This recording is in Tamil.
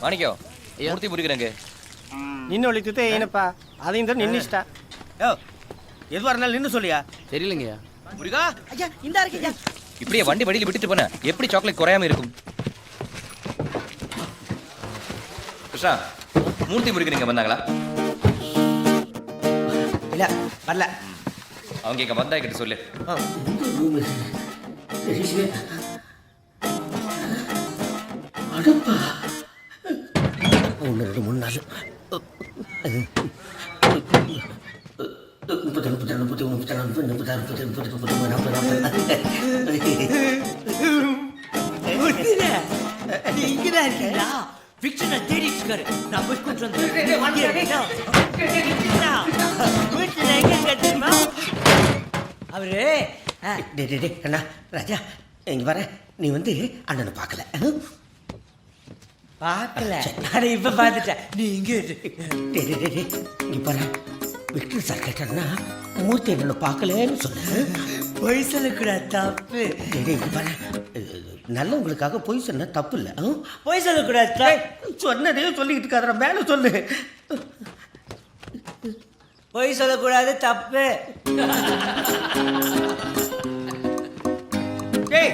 ಮಾಣಿಕ್ಯೋ ಮೂರ್ತಿ ಮುರುಗನಿಗೆ ನಿನ್ನ ಒಳಿತೈತೆ ಏನಪ್ಪಾ ಅದಿಂದ ನಿನ್ನ ಇಷ್ಟ எதுவாக இருந்தாலும் நின்று சொல்லியா தெரியலங்கய்யா. முருகா ஐயா இந்த இருக்கு இப்படியே வண்டி வழியில் விட்டுட்டு போன எப்படி சாக்லேட் குறையாம இருக்கும்? கிருஷ்ணா, மூர்த்தி முருகனிங்க வந்தாங்களா? இல்லை வரல. அவங்க இங்க வந்தா கிட்ட சொல்லு. அடுப்பா 1 2 3 4 இங்கதான் இருக்கீங்களா? பிக்சரை தேடிட்டு இருக்காரு. நான் போய் கூட்டு வந்து வீட்டுல எங்க தெரியுமா அவரு? அண்ணா ராஜா இங்க வர. நீ வந்து அண்ணனை பார்க்கல. பார்க்கல. அட இப்ப பார்த்துட்டேன். நீ இங்க இங்க பாரு. விக்டர் சார் கேட்டா மூர்த்தி என்னோட பார்க்கலன்னு சொல்லு. பொய் சொல்லக்கூடாது, தப்பு. இங்க பாரு, நல்லவங்களுக்காக பொய் சொன்ன தப்பு இல்லை. பொய் சொல்லக்கூடாது. சொன்னதே சொல்லிக்கிட்டு இருக்காத, மேலே சொல்லு. பொய் சொல்லக்கூடாது, தப்பு. டேய்